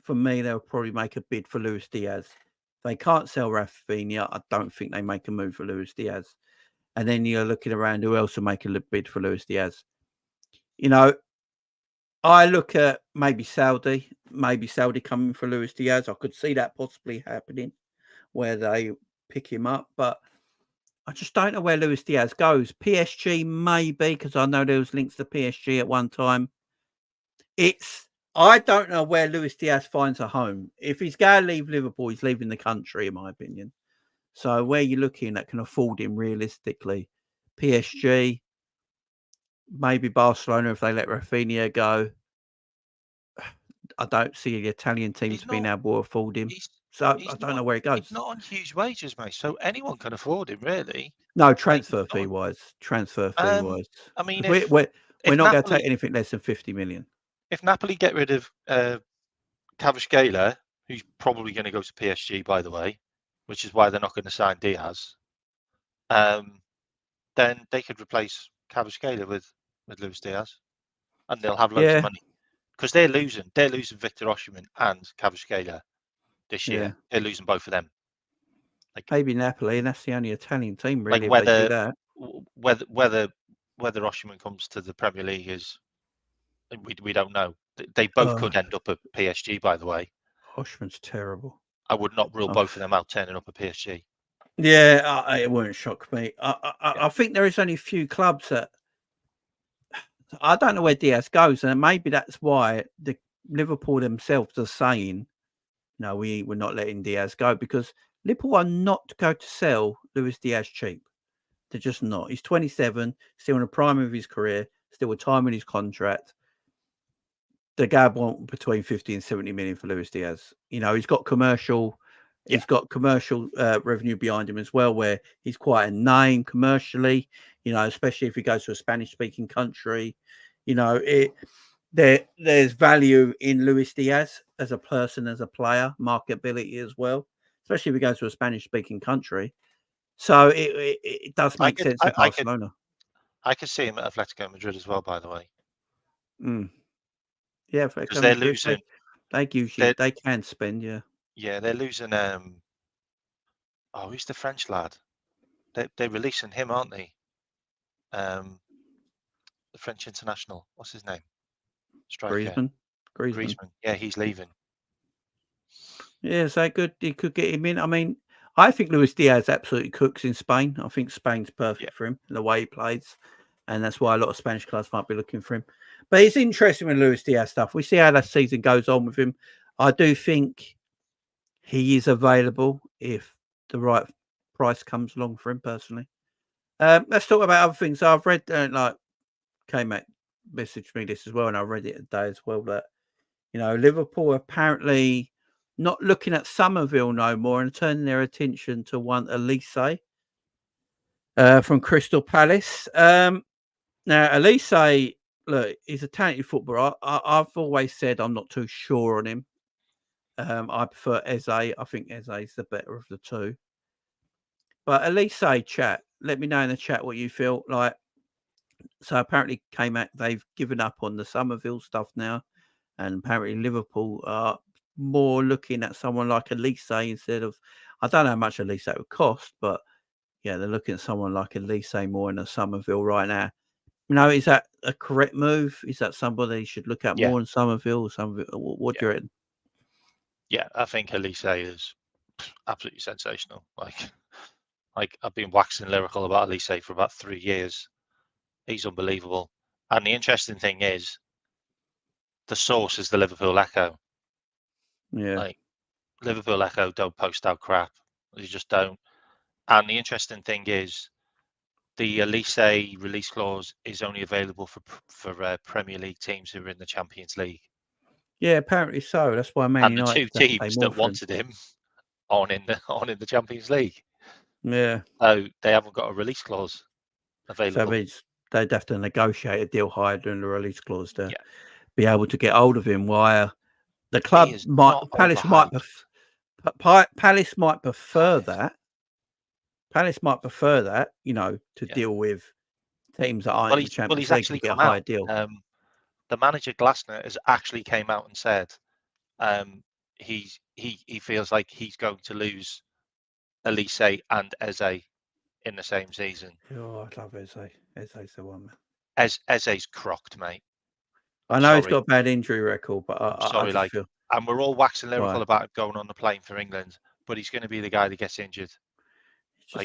for me, they'll probably make a bid for Luis Diaz. If they can't sell Rafinha, I don't think they make a move for Luis Diaz. And then you're looking around who else will make a bid for Luis Diaz. I look at maybe Saudi coming for Luis Diaz. I could see that possibly happening where they pick him up, but I just don't know where Luis Diaz goes. PSG maybe, because I know there was links to PSG at one time. I don't know where Luis Diaz finds a home. If he's going to leave Liverpool, he's leaving the country, in my opinion. So where you're looking that can afford him realistically, PSG, maybe Barcelona if they let Rafinha go. I don't see the Italian teams being able to afford him. So I don't know where he goes.
He's not on huge wages, mate. So anyone can afford him, really.
No, transfer fee wise. I
mean,
we're not going to take anything less than 50 million.
If Napoli get rid of Kvaratskhelia, who's probably going to go to PSG, by the way, which is why they're not going to sign Diaz, then they could replace Kvaratskhelia with Luis Diaz, and they'll have loads of money because they're losing Victor Osimhen and Kvaratskhelia this year. They're losing both of them.
Maybe Napoli, and that's the only Italian team really.
Whether Osimhen comes to the Premier League is we don't know. They both could end up at PSG, by the way.
Osimhen's terrible.
I would not rule both of them out turning up at PSG.
Yeah, it wouldn't shock me. I think there is only a few clubs that I don't know where Diaz goes, and maybe that's why the Liverpool themselves are saying, "No, we're not letting Diaz go," because Liverpool are not going to sell Luis Diaz cheap. They're just not. He's 27, still in the prime of his career, still with time in his contract. The guy want between 50 and 70 million for Luis Diaz. He's got commercial. He's got commercial revenue behind him as well, where he's quite a name commercially, especially if he goes to a Spanish-speaking country. There's value in Luis Diaz as a person, as a player, marketability as well, especially if he goes to a Spanish-speaking country. So it does make sense in Barcelona.
I could see him at Atletico Madrid as well, by the way.
Yeah, because they're losing. They can spend, yeah.
Yeah, they're losing. Who's the French lad? They're releasing him, aren't they? The French international. What's his name? Striker. Griezmann. Yeah, he's leaving.
Yeah, is that good? You could get him in. I mean, I think Luis Diaz absolutely cooks in Spain. I think Spain's perfect for him, the way he plays. And that's why a lot of Spanish clubs might be looking for him. But it's interesting with Luis Diaz stuff. We see how that season goes on with him. I do think he is available if the right price comes along for him personally. Let's talk about other things. I've read, K-Mac messaged me this as well, and I read it today as well, that, Liverpool apparently not looking at Summerville no more and turning their attention to one Olise from Crystal Palace. Now, Olise, look, he's a talented footballer. I've always said I'm not too sure on him. I prefer Eze. I think Eze is the better of the two. But Olise, chat, let me know in the chat what you feel like. So apparently they've given up on the Summerville stuff now. And apparently Liverpool are more looking at someone like Olise instead of. I don't know how much Olise would cost, but yeah, they're looking at someone like Olise more in a Summerville right now. Is that a correct move? Is that somebody you should look at more in Summerville? What do you reckon?
Yeah, I think Olise is absolutely sensational. Like I've been waxing lyrical about Olise for about 3 years. He's unbelievable. And the interesting thing is, the source is the Liverpool Echo.
Yeah.
Like Liverpool Echo don't post out crap. They just don't. And the interesting thing is, the Olise release clause is only available for Premier League teams who are in the Champions League.
Yeah, apparently so. That's why Man
And
United
the two teams that wanted him on in the Champions League.
Yeah.
So they haven't got a release clause available.
So it means they'd have to negotiate a deal higher than the release clause to be able to get hold of him. While the club Palace might prefer that. Palace might prefer that, to deal with teams that aren't in the Champions League to get a higher deal.
The manager Glasner has actually came out and said he feels like he's going to lose Olise and Eze in the same season.
Oh, I love Eze. Eze's the one, man.
Eze's crocked, mate.
I know he's got a bad injury record, but I just feel.
And we're all waxing lyrical about going on the plane for England, but he's going to be the guy that gets injured.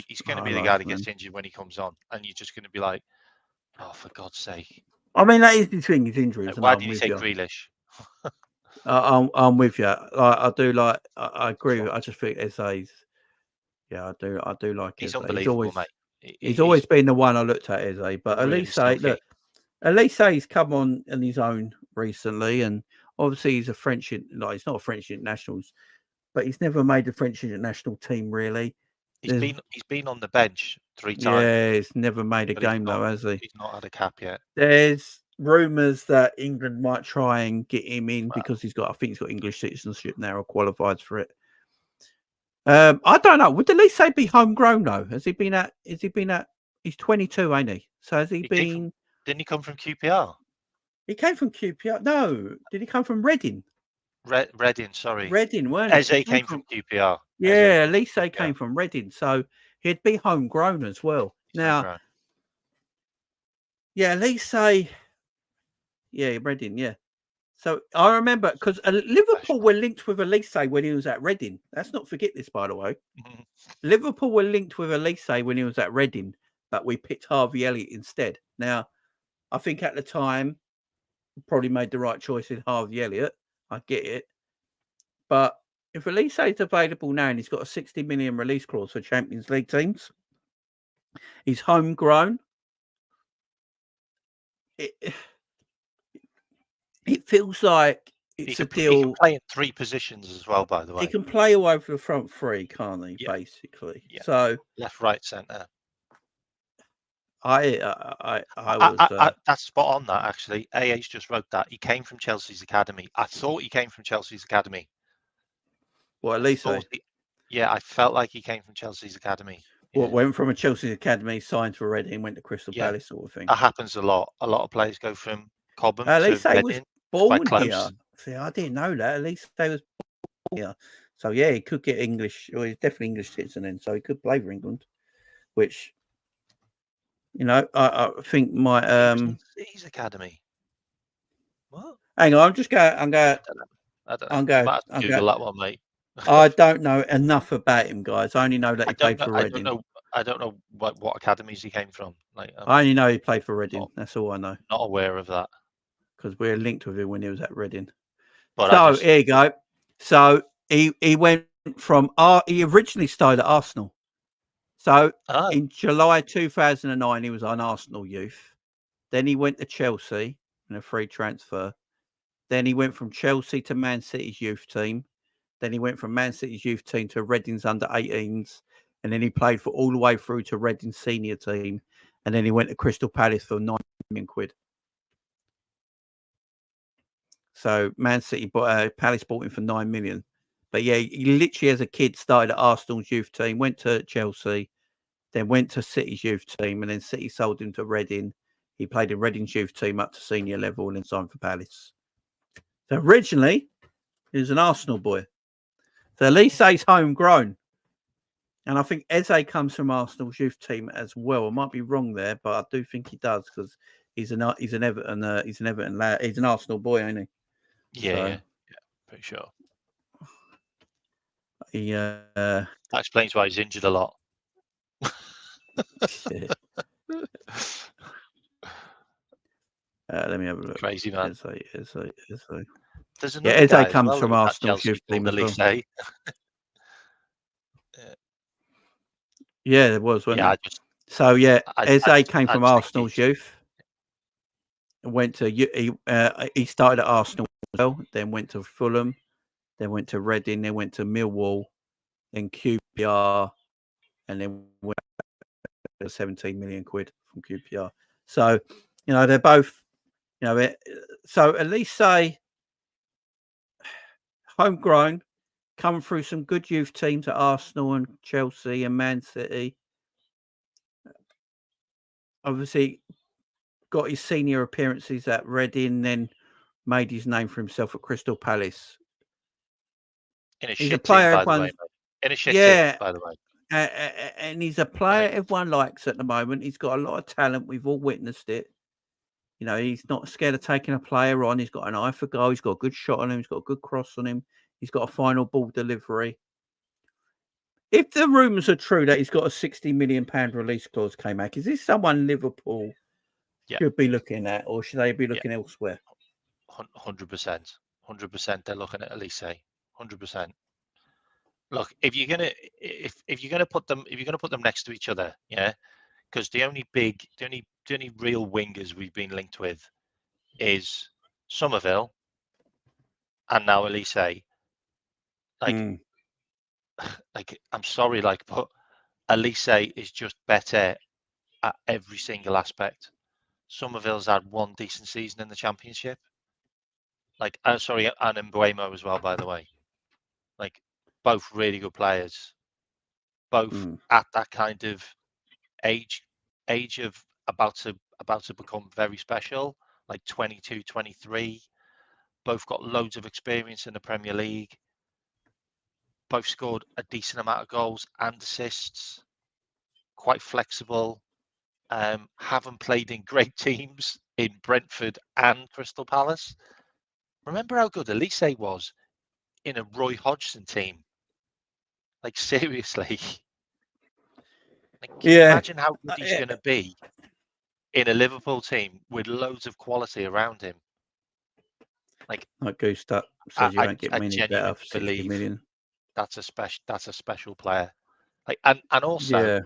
He's going to be the guy that gets injured when he comes on, and you're just going to be like, oh, for God's sake.
I mean, that is the thing, his injuries.
Why did you take Grealish?
I'm with you. I do like. I agree. I just think Eze's. Yeah, I do like.
He's unbelievable, mate.
He's always been the one I looked at, Eze. But really Olise, look, Olise's come on his own recently, and obviously he's a French. He's not a French internationals, but he's never made the French international team really.
He's been on the bench 3 times.
Yeah, he's never made a game though, has he?
He's not had a cap yet.
There's rumours that England might try and get him in because I think he's got English citizenship now or qualified for it. I don't know. Would Olise be homegrown though? Has he been at? He's 22, ain't he? So has he been?
Didn't he come from QPR?
He came from QPR. No, did he come from Reading?
Reading, sorry.
Reading, weren't
Eze came from QPR.
Yeah, Olise came from Reading, so he'd be homegrown as well. Now, Olise, Reading, yeah. So I remember because Liverpool were linked with Olise when he was at Reading. Let's not forget this, by the way. Liverpool were linked with Olise when he was at Reading, but we picked Harvey Elliott instead. Now, I think at the time, probably made the right choice in Harvey Elliott. I get it. But if Olise is available now and he's got a 60 million release clause for Champions League teams, he's homegrown. It feels like it's a deal. He
can play in 3 positions as well, by the way.
He can play all over the front 3, can't he? Yeah. Basically. Yeah. So
left, right, centre.
I was.
That's spot on. That actually, AH just wrote that he came from Chelsea's academy. I thought he came from Chelsea's academy.
What, Olise?
Yeah, I felt like he came from Chelsea's academy.
What, went from a Chelsea academy, signed for Reading, went to Crystal Palace, sort of thing.
That happens a lot. A lot of players go from Cobham to
Olise
Reading.
Was born here. See, I didn't know that. Olise was born here. So yeah, he could get English, or he's definitely English citizen, and so he could play for England, which. I think my
his academy. What?
Hang on, I'm going.
I'm going. Google that one, mate.
I don't know enough about him, guys. I only know that he played for Reading.
I don't know what academies he came from. I
only know he played for Reading. That's all I know.
Not aware of that
because we're linked with him when he was at Reading. But here you go. So he went from he originally started at Arsenal. So in July 2009, he was on Arsenal youth. Then he went to Chelsea in a free transfer. Then he went from Chelsea to Man City's youth team. Then he went from Man City's youth team to Reading's under-18s. And then he played for all the way through to Reading's senior team. And then he went to Crystal Palace for £9 million. So Man City, Palace bought him for £9 million. But yeah, he literally as a kid started at Arsenal's youth team, went to Chelsea, then went to City's youth team, and then City sold him to Reading. He played in Reading's youth team up to senior level and then signed for Palace. So originally, He's an Arsenal boy. So Olise's homegrown. And I think Eze comes from Arsenal's youth team as well. I might be wrong there, but I do think he does because he's an Everton lad. He's an Arsenal boy, ain't he?
Yeah, pretty sure.
That
explains why he's injured a lot.
Let me have a look.
Crazy man.
Eze.
There's another
Eze comes from Arsenal's youth team as well. Yeah, there was, wasn't there? Eze came from Arsenal's youth. Went to he started at Arsenal as well, then went to Fulham, then went to Reading, then went to Millwall, then QPR, and then went to 17 million quid from QPR. So, they're both, so Olise, homegrown, come through some good youth teams at Arsenal and Chelsea and Man City. Obviously, got his senior appearances at Reading, then made his name for himself at Crystal Palace.
He's a player everyone, in a shit team, by the way.
And he's a player everyone likes at the moment. He's got a lot of talent. We've all witnessed it. He's not scared of taking a player on. He's got an eye for goal. He's got a good shot on him. He's got a good cross on him. He's got a final ball delivery. If the rumours are true that he's got a £60 million release clause, K-Mac, is this someone Liverpool should be looking at, or should they be looking elsewhere?
100%. 100% they're looking at Olise. 100%. Look, if you're gonna put them next to each other, because the only real wingers we've been linked with is Summerville and now Olise. Like I'm sorry, but Olise is just better at every single aspect. Summerville's had one decent season in the Championship. And Mbuemo as well, by the way. Both really good players. Both at that kind of age of about to become very special, 22, 23. Both got loads of experience in the Premier League. Both scored a decent amount of goals and assists. Quite flexible. Haven't played in great teams in Brentford and Crystal Palace. Remember how good Olise was in a Roy Hodgson team? Seriously. Can you imagine how good he's going to be in a Liverpool team with loads of quality around him?
Like Gustav says, you don't get many better for 60 million.
That's a special player. And also,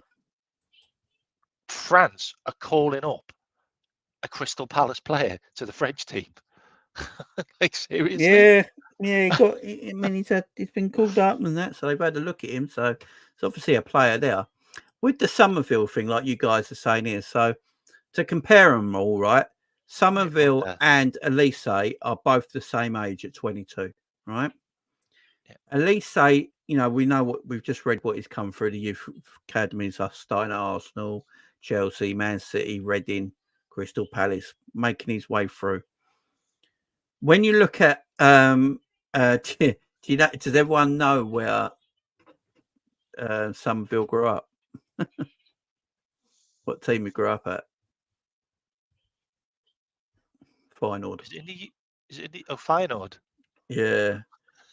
France are calling up a Crystal Palace player to the French team. Seriously?
Yeah. He's been called up and that, so they've had a look at him. So it's obviously a player there. With the Summerville thing, like you guys are saying here, so to compare them all, right? Summerville and Olise are both the same age at 22, right? Yeah. Olise, we know we've just read what he's come through the youth academies, starting at Arsenal, Chelsea, Man City, Reading, Crystal Palace, making his way through. When you look at, does everyone know where Summerville grew up? What team he grew up at? Feyenoord.
Is it Feyenoord?
Yeah.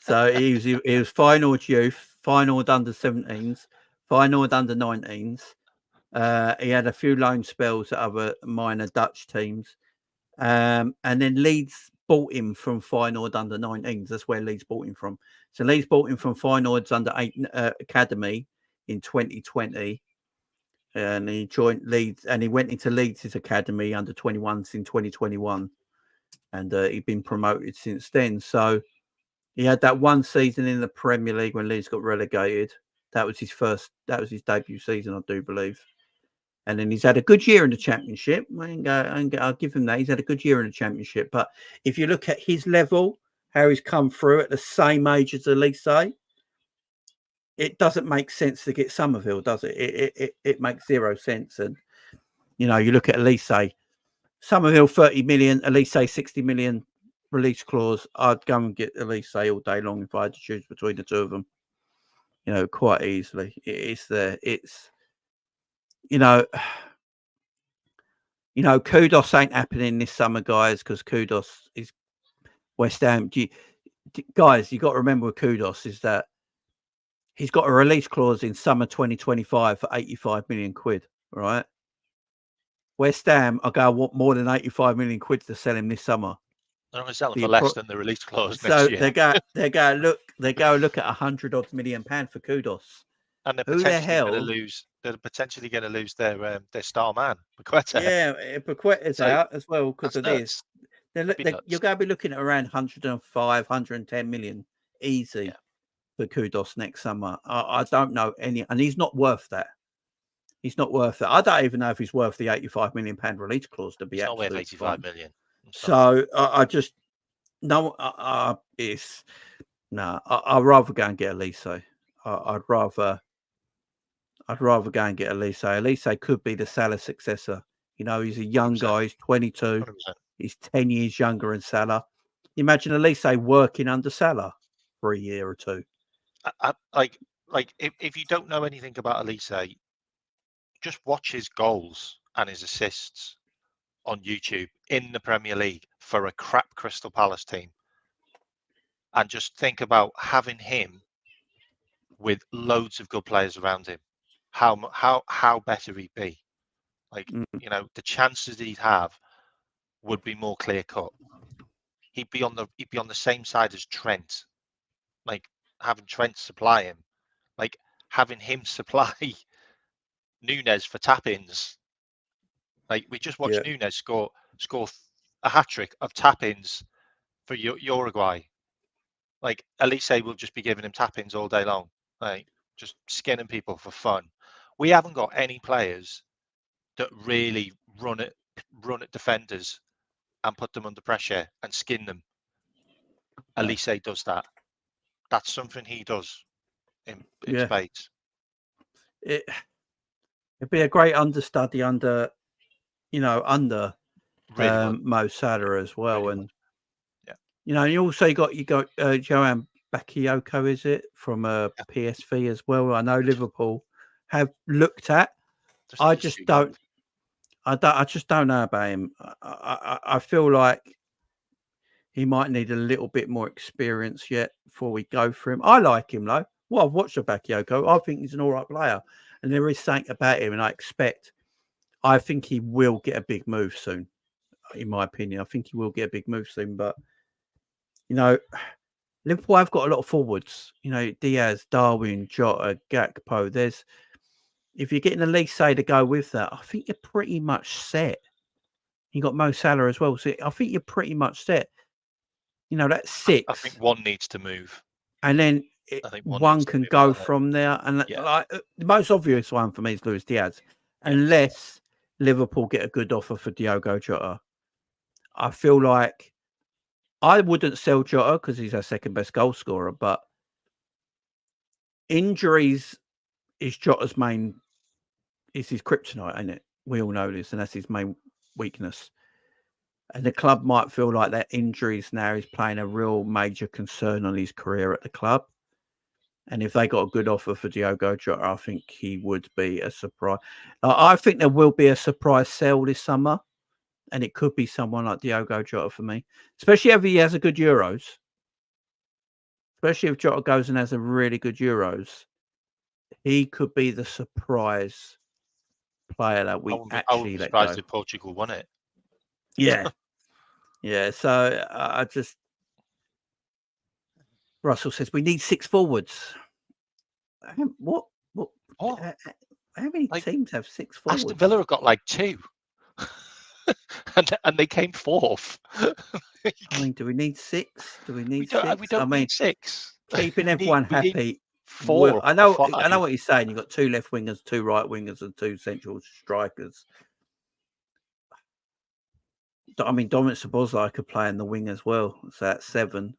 So he was Feyenoord youth, Feyenoord under 17s, Feyenoord under 19s. He had a few loan spells at other minor Dutch teams. And then Leeds bought him from Feyenoord under 19s. That's where Leeds bought him from. So Leeds bought him from Feyenoord's under 8 academy in 2020. And he joined Leeds, and he went into Leeds' academy under 21s in 2021. And he'd been promoted since then. So he had that one season in the Premier League when Leeds got relegated. That was his debut season, I do believe. And then he's had a good year in the Championship. I'll give him that. He's had a good year in the Championship. But if you look at his level, how he's come through at the same age as Olise, it doesn't make sense to get Summerville, does it? It makes zero sense. And, you look at Olise, Summerville 30 million, Olise 60 million. release clause, I'd go and get Olise all day long if I had to choose between the two of them. Quite easily. It's there. It's Kudos ain't happening this summer, guys, because Kudos is West Ham. Guys, you got to remember with Kudos is that he's got a release clause in summer 2025 for 85 million quid, right? West Ham are going to want more than 85 million quid to sell him this summer.
They're going to sell him for less than the release clause next year.
So they go look at £100 million for Kudos.
And they're potentially going to lose their star man, Paqueta.
Yeah, Paqueta's out as well because of this. You're going to be looking at around 105, 110 million easy for Kudos next summer. I don't know any, and he's not worth that. He's not worth that. I don't even know if he's worth the £85 million release clause to be
he's not worth 85 million.
So I just no. I'd rather go and get Olise. I'd rather go and get Olise. Olise could be the Salah successor. He's a young 100%. Guy. He's 22. 100%. He's 10 years younger than Salah. Imagine Olise working under Salah for a year or two.
If you don't know anything about Olise, just watch his goals and his assists on YouTube in the Premier League for a crap Crystal Palace team, and just think about having him with loads of good players around him. How better he'd be. The chances he'd have would be more clear cut. He'd be on the same side as Trent, having Trent supply him, having him supply Nunes for tap-ins. We just watched Nunes score a hat-trick of tap-ins for Uruguay. Olise will just be giving him tap-ins all day long, just skinning people for fun. We haven't got any players that really run at defenders and put them under pressure and skin them. Olise does that. That's something he does in spades.
It'd be a great understudy under Mo Salah as well, and you also got Johan Bakayoko, is it, from PSV as well? I know Liverpool have looked at. I just don't know about him. I feel like he might need a little bit more experience yet before we go for him. I like him though. Well, I've watched Bakayoko. I think he's an all right player, and there is something about him, and I think he will get a big move soon. In my opinion, I think he will get a big move soon. But Liverpool have got a lot of forwards. Diaz, Darwin, Jota, Gakpo. If you're getting Olise to go with that, I think you're pretty much set. You got Mo Salah as well, so I think you're pretty much set. That's 6.
I think one needs to move,
and then one can go from there. And the most obvious one for me is Luis Diaz, unless Liverpool get a good offer for Diogo Jota. I feel like I wouldn't sell Jota because he's our second best goal scorer, but injuries is Jota's is his kryptonite, ain't it? We all know this, and that's his main weakness. And the club might feel like that injuries now is playing a real major concern on his career at the club. And if they got a good offer for Diogo Jota, I think he would be a surprise. I think there will be a surprise sale this summer, and it could be someone like Diogo Jota for me, especially if he has a good Euros. Especially if Jota goes and has a really good Euros, he could be the surprise player that we actually let go. I wouldn't be surprised
if Portugal won it.
Yeah. So I just... Russell says we need 6 forwards. What? How many teams have 6 forwards?
Aston Villa have got 2. and they came 4th.
I mean, do we need 6? We
don't need 6.
Keeping everyone happy.
4.
I know what you're saying. You've got 2 left wingers, 2 right wingers, and 2 central strikers. I mean, Dominic Szoboszlai could play in the wing as well. So that's 7.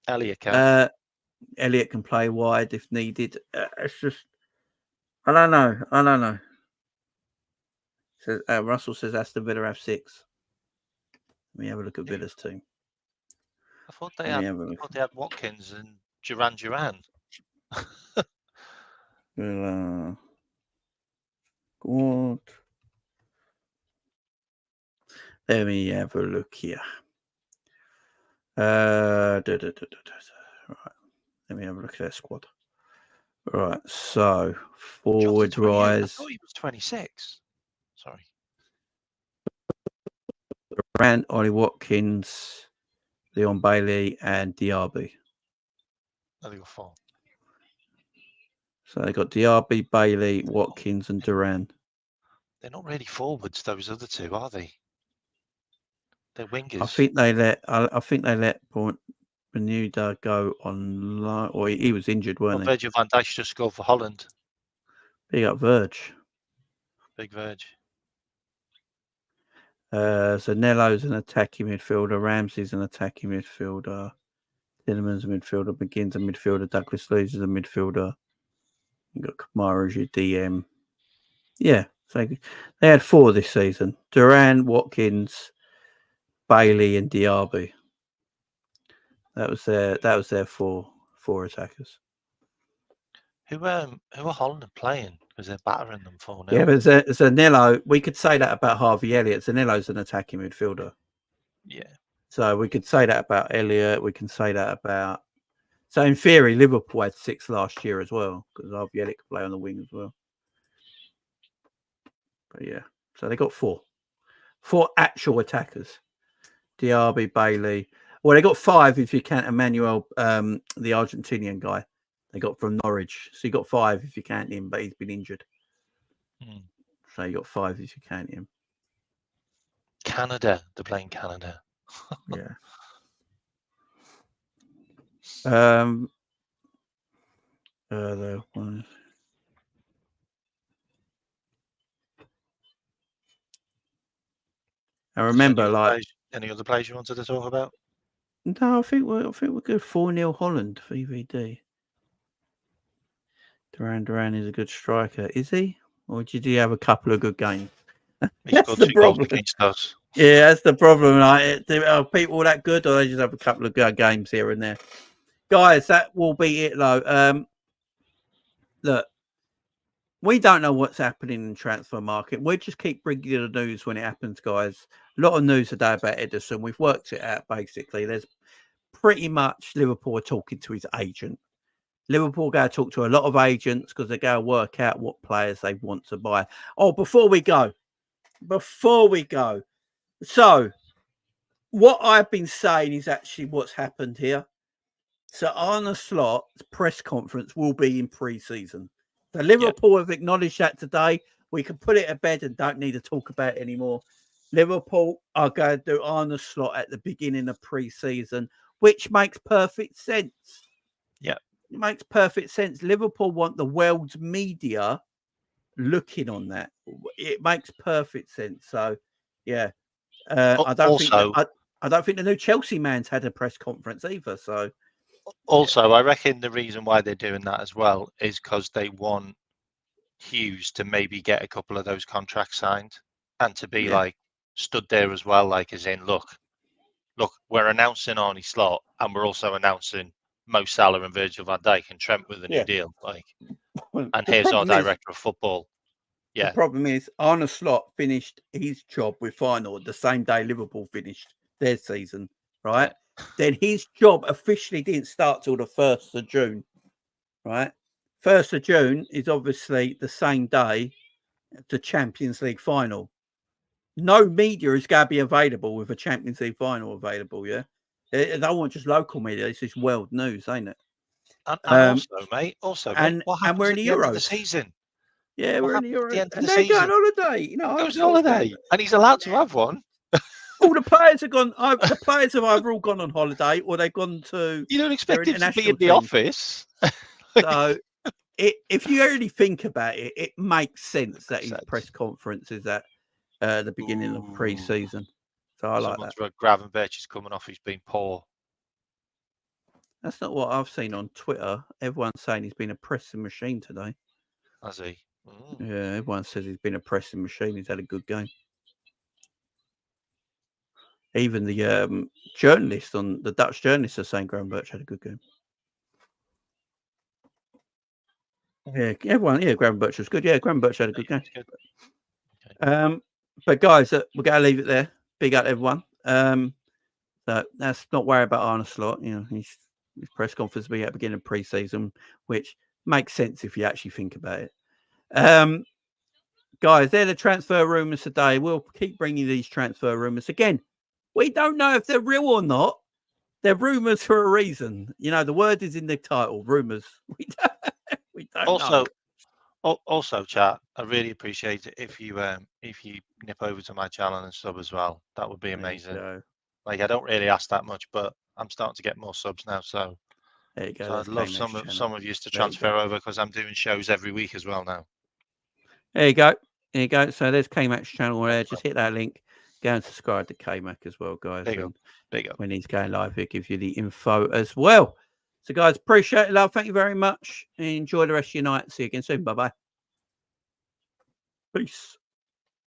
Elliot can.
Elliot can play wide if needed. It's just, I don't know. So Russell says Aston Villa have 6. Let me have a look at Villa's team.
I thought they had Watkins and Duran.
Well, good. Let me have a look here. Right. Let me have a look at that squad. Right. So forward rise.
I thought he was 26. Sorry.
Durant, Ollie Watkins, Leon Bailey, and Diaby.
Oh, they got 4.
So they got Diaby, Bailey, Watkins, and Duran.
They're not really forwards, those other two, are they? They're wingers.
I think they let Bermuda go on loan, or he was injured, weren't he?
Virgil van Dijk just scored for Holland.
Big up Virg.
Big Virg.
So Nello's an attacking midfielder, Ramsey's an attacking midfielder, Tillerman's a midfielder, McGinn's a midfielder, Douglas Luiz is a midfielder. You got Kamara as your DM. Yeah, so they had 4 this season: Duran, Watkins, Bailey, and Diaby. That was their four attackers.
Who are Holland playing? Because they're battering them 4-0.
Yeah, but Zanello, we could say that about Harvey Elliott. Zanello's an attacking midfielder.
Yeah.
So we could say that about Elliott. We can say that about. So in theory, Liverpool had 6 last year as well, because Harvey Elliott could play on the wing as well. But yeah, so they got 4 actual attackers: Diaby, Bailey. Well, they got 5 if you count Emmanuel, the Argentinian guy they got from Norwich. So you got 5 if you count him, but he's been injured. So you got 5 if you count him.
Canada, they're playing Canada.
Yeah. The one. I remember
any other players you wanted to talk about?
No, I think we're good. 4-0 Holland for VVD. Duran is a good striker, is he? Or did he have a couple of good games?
He scored 2 goals against us.
Yeah, that's the problem. Are people that good, or they just have a couple of good games here and there? Guys, that will be it, though. Look, we don't know what's happening in the transfer market. We just keep bringing you the news when it happens, guys. A lot of news today about Ederson. We've worked it out, basically. There's pretty much Liverpool are talking to his agent. Liverpool go talk to a lot of agents because they go work out what players they want to buy. Oh, before we go. So, what I've been saying is actually what's happened here. So, Arne Slot's press conference will be in pre-season. So, Liverpool have acknowledged that today. We can put it to bed and don't need to talk about it anymore. Liverpool are going to do Arne Slot at the beginning of pre-season, which makes perfect sense.
Yeah.
It makes perfect sense. Liverpool want the world's media looking on that. It makes perfect sense. So, yeah. I don't think the new Chelsea man's had a press conference either. So,
also, I reckon the reason why they're doing that as well is because they want Hughes to maybe get a couple of those contracts signed and to be like stood there as well, like as in, look, we're announcing Arne Slot and we're also announcing Mo Salah and Virgil van Dijk and Trent with a new deal. Like, and here's our director of football. Yeah.
The problem is Arne Slot finished his job with Feyenoord the same day Liverpool finished their season, right? Yeah. Then his job officially didn't start till the 1st of June, right? 1st of June is obviously the same day the Champions League final. No media is going to be available with a Champions League final available, yeah? They don't want just local media. It's just world news, ain't it?
And also, mate, what happens
we're in
at
the
the end
Euros.
of the season?
Yeah, we're in the Euros.
And they
go on holiday. You know,
goes on holiday, and he's allowed to have one.
All the players have gone. The players have either all gone on holiday or they've gone to.
You don't expect him to be in the
teams.
office.
So, if you really think about it, it makes sense that his press conference is at the beginning of pre-season. So I like that.
Gravenberch is coming off. He's been poor.
That's not what I've seen on Twitter. Everyone's saying he's been a pressing machine today.
Has he?
Yeah, everyone says he's been a pressing machine. He's had a good game. Even the journalist on the Dutch journalists are saying Graham Birch had a good game. Yeah, everyone. Yeah, Graham Birch was good. Yeah, Graham Birch had a good game.
Good. Okay.
But guys, we're going to leave it there. Big up everyone. So that's not worry about Arne Slot. You know, his press conference will be at the beginning of pre-season, which makes sense if you actually think about it. Guys, they're the transfer rumours today. We'll keep bringing these transfer rumours. Again, we don't know if they're real or not. They're rumours for a reason. You know, the word is in the title, rumours. We don't know.
Also, chat, I really appreciate it if you nip over to my channel and sub as well. That would be amazing. Like, I don't really ask that much, but I'm starting to get more subs now, so
there you go.
So I'd love some of you to transfer over because I'm doing shows every week as well now.
There you go. There you go. So there's K-Mac's channel there. Just hit that link. Go and subscribe to K-Mac as well, guys.
There you go.
When he's going live, it gives you the info as well. So, guys, appreciate it, love. Thank you very much. Enjoy the rest of your night. See you again soon. Bye-bye. Peace.